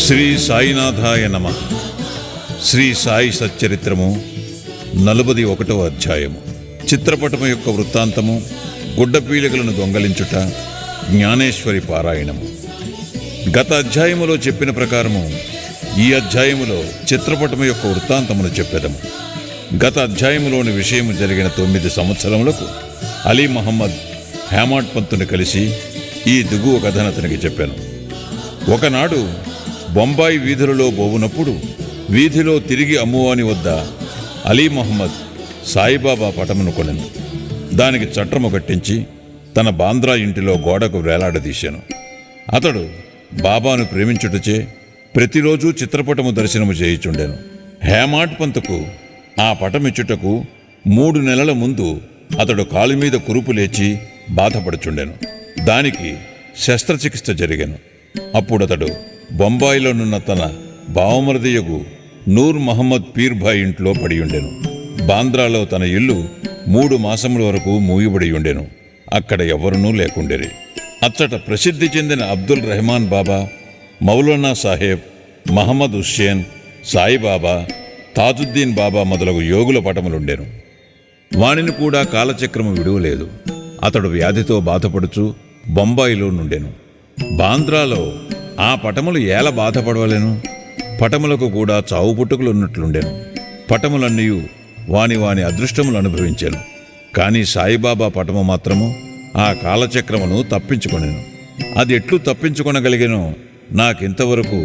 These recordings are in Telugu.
శ్రీ సాయినాథాయ నమః. శ్రీ సాయి సచ్చరిత్రము 41వ అధ్యాయము. చిత్రపటము యొక్క వృత్తాంతము, గుడ్డపీలికలను దొంగలించుట, జ్ఞానేశ్వరి పారాయణము. గత అధ్యాయములో చెప్పిన ప్రకారము ఈ అధ్యాయములో చిత్రపటము యొక్క వృత్తాంతమును చెప్పెదము. గత అధ్యాయములోని విషయము జరిగిన 9 సంవత్సరములకు అలీ మహమ్మద్ హేమాడ్ పంతుని కలిసి ఈ దిగువ కథను అతనికి చెప్పాను. ఒకనాడు బొంబాయి వీధులలో పోవునప్పుడు వీధిలో తిరిగి అమ్మువాని వద్ద అలీ మహమ్మద్ సాయిబాబా పటమును కొనెను. దానికి చట్రము కట్టించి తన బాంద్రా ఇంటిలో గోడకు వేలాడదీశాను. అతడు బాబాను ప్రేమించుటచే ప్రతిరోజు చిత్రపటము దర్శనము చేయుచుండెను. హేమాడ్ పంతుకు ఆ పటమిచ్చుటకు 3 నెలల ముందు అతడు కాలు మీద కురుపు లేచి బాధపడుచుండెను. దానికి శస్త్రచికిత్స జరిగెను. అప్పుడతడు బొంబాయిలోనున్న తన బావమరిదియగు నూర్ మహమ్మద్ పీర్భాయ్ ఇంట్లో పడియుండెను. బాంద్రాలో తన ఇల్లు 3 మాసముల వరకు మూయబడి ఉండెను. అక్కడ ఎవరునూ లేకుండెరి. అచ్చట ప్రసిద్ధి చెందిన అబ్దుల్ రెహమాన్ బాబా, మౌలానా సాహెబ్, మహమ్మద్ హుస్సేన్, సాయిబాబా, తాజుద్దీన్ బాబా మొదలగు యోగుల పటములుండెను. వానిని కూడా కాలచక్రము విడువలేదు. అతడు వ్యాధితో బాధపడుచు బొంబాయిలో నుండెను. బాంద్రాలో ఆ పటములు ఏల బాధపడవలెను. పటములకు కూడా చావు పుట్టుకలున్నట్లుండెను. పటములన్నీ వాని అదృష్టములు అనుభవించాను. కానీ సాయిబాబా పటము మాత్రము ఆ కాలచక్రమును తప్పించుకొనెను. అది ఎట్లు తప్పించుకొనగలిగెనో నాకింతవరకు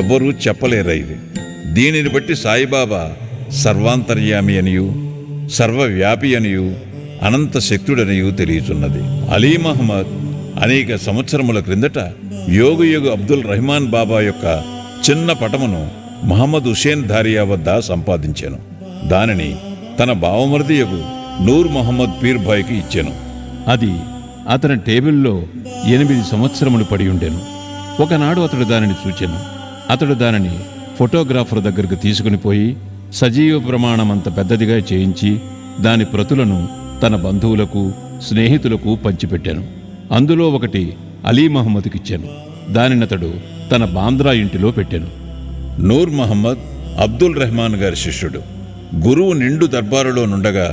ఎవ్వరూ చెప్పలేరైది. దీనిని బట్టి సాయిబాబా సర్వాంతర్యామి అనియు, సర్వవ్యాపి అనియు, అనంత శక్తుడనియు తెలియచున్నది. అలీ మహమ్మద్ అనేక సంవత్సరముల క్రిందట యోగు అబ్దుల్ రెహమాన్ బాబా యొక్క చిన్న పటమును మహమ్మద్ హుస్సేన్ ధారియా వద్ద సంపాదించాను. దానిని తన బావమరిదియగు నూర్ మహమ్మద్ పీర్భాయ్కి ఇచ్చాను. అది అతని టేబుల్లో 8 సంవత్సరములు పడి ఉండెను. ఒకనాడు అతడు దానిని చూచెను. అతడు దానిని ఫోటోగ్రాఫర్ దగ్గరకు తీసుకుని పోయి సజీవ ప్రమాణమంత పెద్దదిగా చేయించి దాని ప్రతులను తన బంధువులకు, స్నేహితులకు పంచిపెట్టాను. అందులో ఒకటి అలీ మహమ్మద్కిచ్చాను. దానినతడు తన బాంద్రా ఇంటిలో పెట్టాను. నూర్ మహమ్మద్ అబ్దుల్ రెహమాన్ గారి శిష్యుడు. గురువు నిండు దర్బారులో నుండగా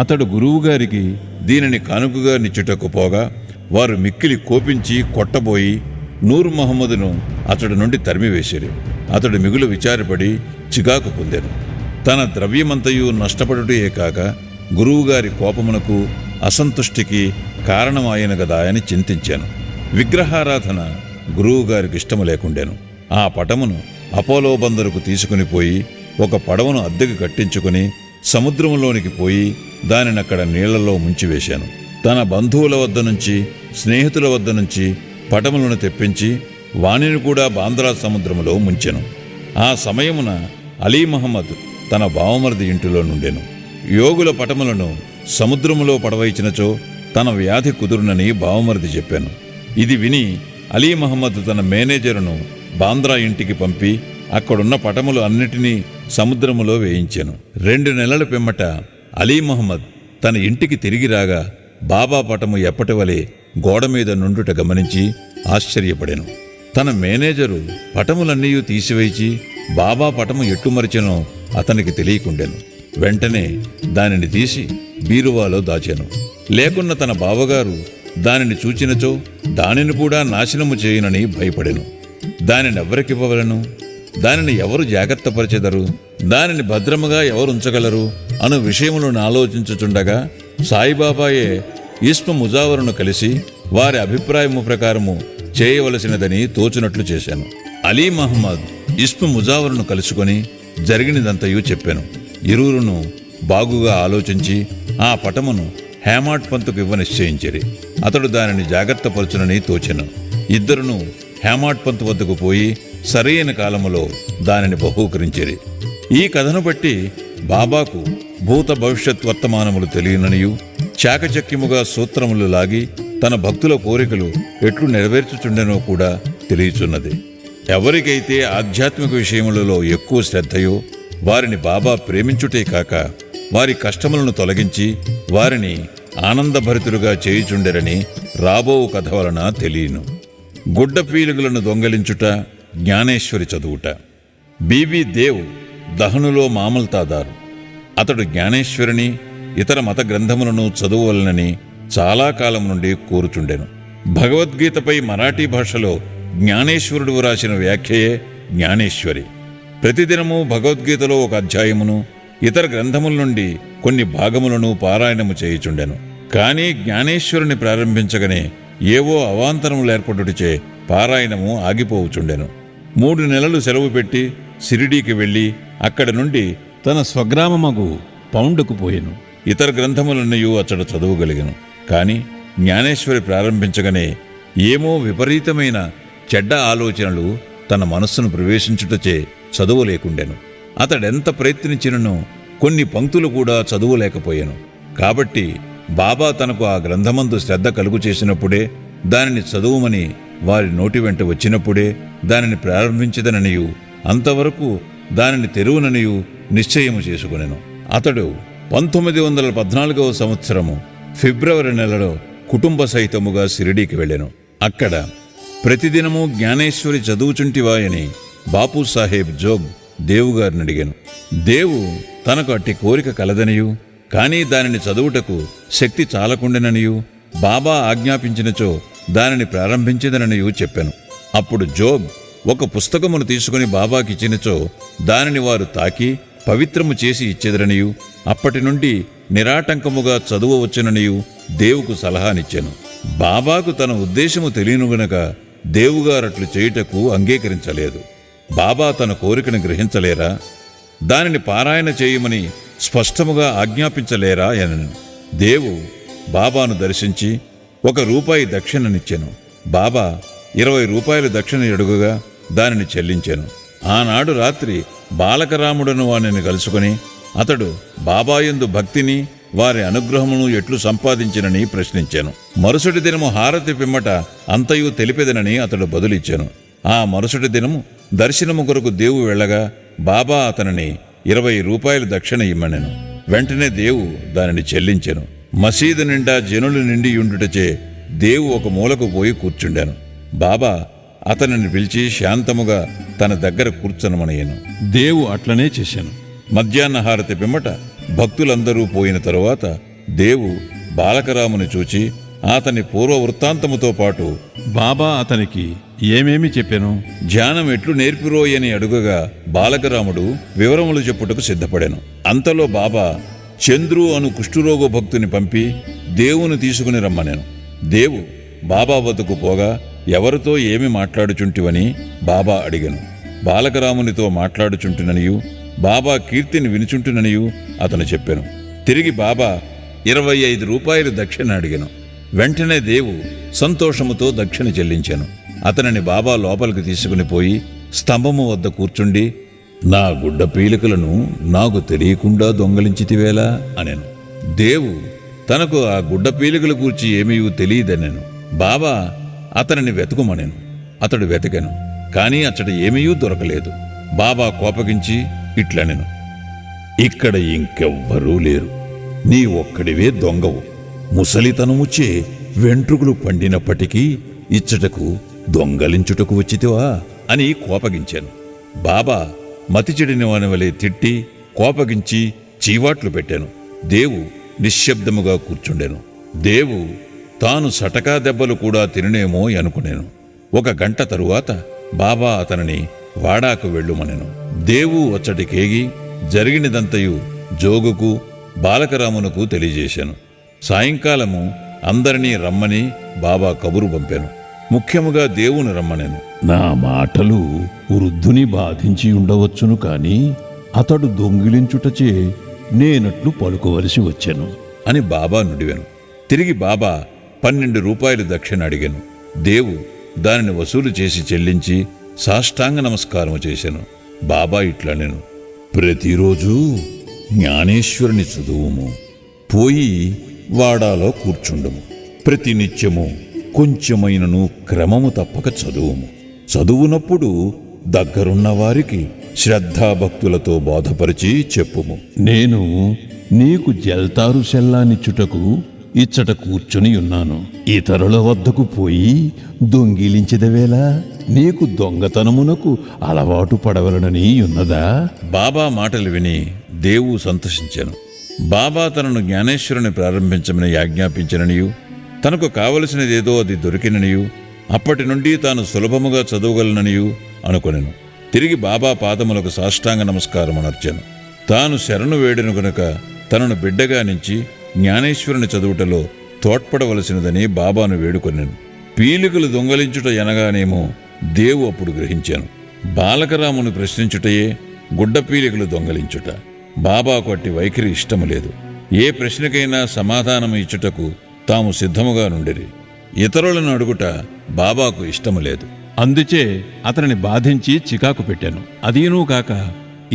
అతడు గురువుగారికి దీనిని కానుకగా నిచ్చుటకు పోగా వారు మిక్కిలి కోపించి కొట్టబోయి నూర్ మహమ్మదును అతడి నుండి తరిమివేసిరి. అతడు మిగులు విచారపడి చికాకు పొందెను. తన ద్రవ్యమంతయు నష్టపడుటే కాక గురువుగారి కోపమునకు, అసంతుష్టికి కారణమాయను గదా అని చింతించాను. విగ్రహారాధన గురువుగారికి ఇష్టము లేకుండెను. ఆ పటమును అపోలో బందరుకు తీసుకుని పోయి ఒక పడవను అద్దెకు కట్టించుకుని సముద్రములోనికి పోయి దానినక్కడ నీళ్లలో ముంచివేశాను. తన బంధువుల వద్ద నుంచి, స్నేహితుల వద్ద నుంచి పటములను తెప్పించి వానిని కూడా బాంద్రా సముద్రములో ముంచెను. ఆ సమయమున అలీ మహమ్మద్ తన బావమరిది ఇంటిలో నుండెను. యోగుల పటములను సముద్రములో పడవైచినచో తన వ్యాధి కుదురునని బావమరిది చెప్పాను. ఇది విని అలీ మహమ్మద్ తన మేనేజరును బాంద్రా ఇంటికి పంపి అక్కడున్న పటములు అన్నిటినీ సముద్రములో వేయించాను. 2 నెలల పిమ్మట అలీ మహమ్మద్ తన ఇంటికి తిరిగి రాగా బాబా పటము ఎప్పటివలే గోడ మీద నుండుట గమనించి ఆశ్చర్యపడెను. తన మేనేజరు పటములన్నీ తీసివేచి బాబా పటము ఎట్టుమరిచెనో అతనికి తెలియకుండెను. వెంటనే దానిని తీసి బీరువాలో దాచాను. లేకున్న తన బావగారు దానిని చూచినచో దానిని కూడా నాశనము చేయునని భయపడెను. దానిని ఎవరికివ్వవలను? దానిని ఎవరు జాగ్రత్తపరిచెదరు? దానిని భద్రముగా ఎవరు ఉంచగలరు అను విషయములను ఆలోచించుచుండగా సాయిబాబాయే ఇస్మ ముజావరును కలిసి వారి అభిప్రాయము ప్రకారము చేయవలసినదని తోచునట్లు చేశాను. అలీ మహమ్మద్ ఇస్మ ముజావరును కలుసుకొని జరిగినదంతయు చెప్పాను. ఇరువురును బాగుగా ఆలోచించి ఆ పటమును హేమాడ్ పంతుకు ఇవ్వ నిశ్చయించిరి. అతడు దానిని జాగ్రత్తపరచునని తోచెను. ఇద్దరును హేమాడ్ పంతు వద్దకు పోయి సరైన కాలములో దానిని బహూకరించిరి. ఈ కథను బట్టి బాబాకు భూత భవిష్యత్ వర్తమానములు తెలియననియు చాకచక్యముగా సూత్రములు లాగి తన భక్తుల కోరికలు ఎట్లు నెరవేర్చుచుండెనో కూడా తెలియచున్నది. ఎవరికైతే ఆధ్యాత్మిక విషయములలో ఎక్కువ శ్రద్ధయో వారిని బాబా ప్రేమించుటే కాక వారి కష్టములను తొలగించి వారిని ఆనందభరితులుగా చేయుచుండెరని రాబో కథ వలన తెలియను. గుడ్డ పీలుగులను దొంగలించుట, జ్ఞానేశ్వరి చదువుట. బివి దేవ్ దహనులో మామల్తాదారు. అతడు జ్ఞానేశ్వరిని ఇతర మత గ్రంథములను చదువువలనని చాలా కాలం నుండి కోరుచుండెను. భగవద్గీతపై మరాఠీ భాషలో జ్ఞానేశ్వరుడు వ్రాసిన వ్యాఖ్యయే జ్ఞానేశ్వరి. ప్రతిదినము భగవద్గీతలో ఒక అధ్యాయమును, ఇతర గ్రంథముల నుండి కొన్ని భాగములను పారాయణము చేయుచుండెను. కానీ జ్ఞానేశ్వరుని ప్రారంభించగానే ఏవో అవాంతరములు ఏర్పడుటచే పారాయణము ఆగిపోవుచుండెను. 3 నెలలు సెలవు పెట్టి షిరిడీకి వెళ్ళి అక్కడి నుండి తన స్వగ్రామమగు పౌండుకు పోయెను. ఇతర గ్రంథములన్నయూ అతడు చదువుగలిగెను. కాని జ్ఞానేశ్వరి ప్రారంభించగానే ఏమో విపరీతమైన చెడ్డ ఆలోచనలు తన మనస్సును ప్రవేశించుటచే చదువులేకుండెను. అతడెంత ప్రయత్నించినను కొన్ని పంక్తులు కూడా చదువులేకపోయాను. కాబట్టి బాబా తనకు ఆ గ్రంథమందు శ్రద్ధ కలుగు చేసినప్పుడే, దానిని చదువుమని వారి నోటి వెంట వచ్చినప్పుడే దానిని ప్రారంభించదననియు, అంతవరకు దానిని తెరువుననియు నిశ్చయము చేసుకునెను. అతడు 1914వ సంవత్సరము ఫిబ్రవరి నెలలో కుటుంబ సహితముగా షిరిడీకి వెళ్ళెను. అక్కడ ప్రతిదినము జ్ఞానేశ్వరి చదువుచుంటివాయని బాపూసాహెబ్ జోగ్ దేవుగారిని అడిగాను. దేవు తనకు అట్టి కోరిక కలదనియు, కానీ దానిని చదువుటకు శక్తి చాలకుండెననియు, బాబా ఆజ్ఞాపించినచో దానిని ప్రారంభించదననియు చెప్పాను. అప్పుడు జోగ్ ఒక పుస్తకమును తీసుకుని బాబాకిచ్చినచో దానిని వారు తాకి పవిత్రము చేసి ఇచ్చెదరనియు, అప్పటి నుండి నిరాటంకముగా చదువవచ్చుననియు దేవుకు సలహానిచ్చాను. బాబాకు తన ఉద్దేశము తెలియను గనక దేవుగారట్లు చేయుటకు అంగీకరించలేదు. బాబా తన కోరికను గ్రహించలేరా? దానిని పారాయణ చేయమని స్పష్టముగా ఆజ్ఞాపించలేరా అనను. దేవు బాబాను దర్శించి ₹1 దక్షిణనిచ్చెను. బాబా 20 రూపాయలు దక్షిణ అడుగుగా దానిని చెల్లించాను. ఆనాడు రాత్రి బాలకరాముడను వానిని కలుసుకుని అతడు బాబాయందు భక్తిని, వారి అనుగ్రహమును ఎట్లు సంపాదించినని ప్రశ్నించాను. మరుసటి దినము హారతి పిమ్మట అంతయు తెలిపెదనని అతడు బదులిచ్చాను. ఆ మరుసటి దినము దర్శనము కొరకు దేవు వెళ్ళగా బాబా అతనిని 20 రూపాయలు దక్షిణ ఇమ్మనెను. వెంటనే దేవు దానిని చెల్లించెను. మసీదు నిండా జనులు నిండియుండుటచే దేవు ఒక మూలకు పోయి కూర్చుండాను. బాబా అతనిని పిలిచి శాంతముగా తన దగ్గర కూర్చొనమనయ్యను. దేవు అట్లనే చేశాను. మధ్యాహ్న హారతి పిమ్మట భక్తులందరూ పోయిన తరువాత దేవు బాలకరాముని చూచి అతని పూర్వ వృత్తాంతముతో పాటు బాబా అతనికి ఏమేమి చెప్పాను? ధ్యానం ఎట్లు నేర్పిరోయని అడుగగా బాలకరాముడు వివరములు చెప్పుటకు సిద్ధపడాను. అంతలో బాబా చంద్రు అను కుష్ఠురోగ భక్తుని పంపి దేవుని తీసుకుని రమ్మనెను. దేవు బాబా వద్దకు పోగా ఎవరితో ఏమి మాట్లాడుచుంటివని బాబా అడిగను. బాలకరామునితో మాట్లాడుచుంటుననియు, బాబా కీర్తిని వినుచుంటుననియు అతను చెప్పాను. తిరిగి బాబా 25 రూపాయలు దక్షిణ అడిగాను. వెంటనే దేవు సంతోషముతో దక్షిణ చెల్లించాను. అతనిని బాబా లోపలికి తీసుకుని పోయి స్తంభము వద్ద కూర్చుండి, నా గుడ్డ పీలికలను నాకు తెలియకుండా దొంగలించితివేలా అనెను. దేవు తనకు ఆ గుడ్డ పీలికల గూర్చి ఏమీ తెలియదనెను. బాబా అతనిని వెతుకుమనెను. అతడు వెతికెను, కాని అతడు ఏమీ దొరకలేదు. బాబా కోపగించి ఇట్లనెను, ఇక్కడ ఇంకెవ్వరూ లేరు, నీ ఒక్కడివే దొంగవు. ముసలితనముచే వెంట్రుకలు పండినప్పటికీ ఇచ్చటకు దొంగలించుటకు వచ్చితివా అని కోపగించాను. బాబా మతిచెడిన వాని వలె తిట్టి కోపగించి చీవాట్లు పెట్టాను. దేవు నిశ్శబ్దముగా కూర్చుండెను. దేవు తాను సటకా దెబ్బలు కూడా తిననేమో అనుకునేను. 1 గంట తరువాత బాబా అతనిని వాడాకు వెళ్ళుమనెను. దేవు వచ్చటికేగి జరిగినదంతయు జోగుకు బాలకరామునకు తెలియజేశాను. సాయంకాలము అందరినీ రమ్మని బాబా కబురు పంపాను. ముఖ్యముగా దేవుని రమ్మనెను. నా మాటలు వృద్ధుని బాధించి ఉండవచ్చును, కాని అతడు దొంగిలించుటచే నేనట్లు పలుకోవలసి వచ్చెను అని బాబా నుడివెను. తిరిగి బాబా 12 రూపాయలు దక్షిణ అడిగాను. దేవు దానిని వసూలు చేసి చెల్లించి సాష్టాంగ నమస్కారము చేశాను. బాబా ఇట్లనెను, ప్రతిరోజు జ్ఞానేశ్వరుని చదువుము, పోయి వాడాలో కూర్చుండము. ప్రతినిత్యము కొంచెమైనను క్రమము తప్పక చదువుము. చదువునప్పుడు దగ్గరున్న వారికి శ్రద్ధాభక్తులతో బోధపరిచి చెప్పుము. నేను నీకు జల్తారు సెల్లానిచ్చుటకు ఇచ్చట కూర్చుని ఉన్నాను. ఇతరుల వద్దకు పోయి దొంగిలించదవేలా? నీకు దొంగతనమునకు అలవాటు పడవలనని ఉన్నదా? బాబా మాటలు విని దేవు సంతోషించాను. బాబా తనను జ్ఞానేశ్వరుని ప్రారంభించమని ఆజ్ఞాపించిననియు, తనకు కావలసినదేదో అది దొరికిననియు, అప్పటి నుండి తాను సులభముగా చదవగలననియు అనుకొనెను. తిరిగి బాబా పాదములకు సాష్టాంగ నమస్కారమునర్చాను. తాను శరణు వేడెను గనుక తనను బిడ్డగా నుంచి జ్ఞానేశ్వరుని చదువుటలో తోడ్పడవలసినదని బాబాను వేడుకొనెను. పీలికలు దొంగలించుట ఎనగానేమో దేవు అప్పుడు గ్రహించాను. బాలకరామును ప్రశ్నించుటయే గుడ్డ పీలికలు దొంగలించుట. బాబాకు అట్టి వైఖరి ఇష్టము లేదు. ఏ ప్రశ్నకైనా సమాధానం ఇచ్చుటకు తాము సిద్ధముగా నుండిరి. ఇతరులను అడుగుట బాబాకు ఇష్టము లేదు. అందుచే అతనిని బాధించి చికాకు పెట్టాను. అదీనూ కాక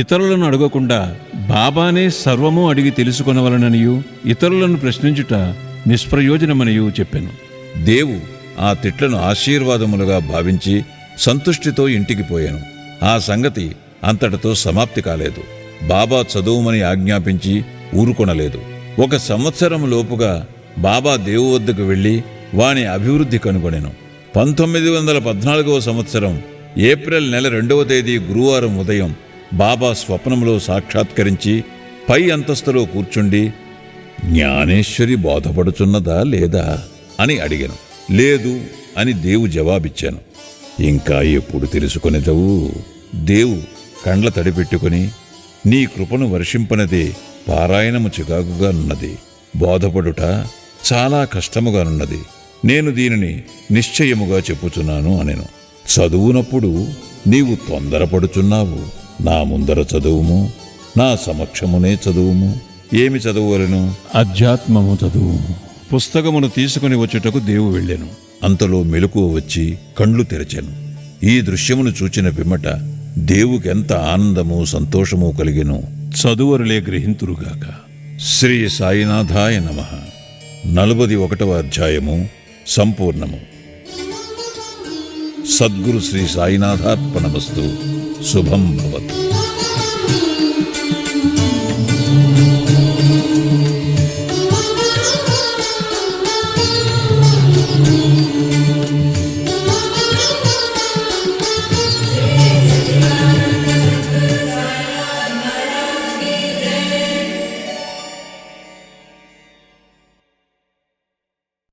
ఇతరులను అడగకుండా బాబానే సర్వము అడిగి తెలుసుకొనవలననియు, ఇతరులను ప్రశ్నించుట నిష్ప్రయోజనమనియు చెప్పాను. దేవు ఆ తిట్లను ఆశీర్వాదములుగా భావించి సంతుష్టితో ఇంటికి పోయాను. ఆ సంగతి అంతటితో సమాప్తి కాలేదు. బాబా చదువుమని ఆజ్ఞాపించి ఊరుకొనలేదు. 1 సంవత్సరం లోపుగా బాబా దేవు వద్దకు వెళ్ళి వాని అభివృద్ధి కనుగొనెను. 1914వ సంవత్సరం ఏప్రిల్ నెల 2వ తేదీ గురువారం ఉదయం బాబా స్వప్నంలో సాక్షాత్కరించి పై అంతస్తులో కూర్చుండి, జ్ఞానేశ్వరి బోధపడుచున్నదా లేదా అని అడిగాను. లేదు అని దేవు జవాబిచ్చాను. ఇంకా ఎప్పుడు తెలుసుకొనేదవు? దేవు కండ్ల తడిపెట్టుకుని, నీ కృపను వర్షింపనదే పారాయణము చికాకుగానున్నది, బోధపడుట చాలా కష్టముగానున్నది. నేను దీనిని నిశ్చయముగా చెప్పుచున్నాను అనెను. చదువునప్పుడు నీవు తొందరపడుచున్నావు. నా ముందర చదువుము, నా సమక్షమునే చదువుము. ఏమి చదువువలను? అధ్యాత్మము చదువుము. పుస్తకమును తీసుకుని వచ్చుటకు దేవు వెళ్ళాను. అంతలో మెలకువ వచ్చి కండ్లు తెరచాను. ఈ దృశ్యమును చూచిన పిమ్మట దేవుకెంత ఆనందము సంతోషము కలిగెను చదువరులే గ్రహింతురుగాక. శ్రీ సాయినాథాయ నమః. 41వ అధ్యాయము సంపూర్ణము. సద్గురు శ్రీ సాయినాథార్పణమస్తు. శుభం భవతు.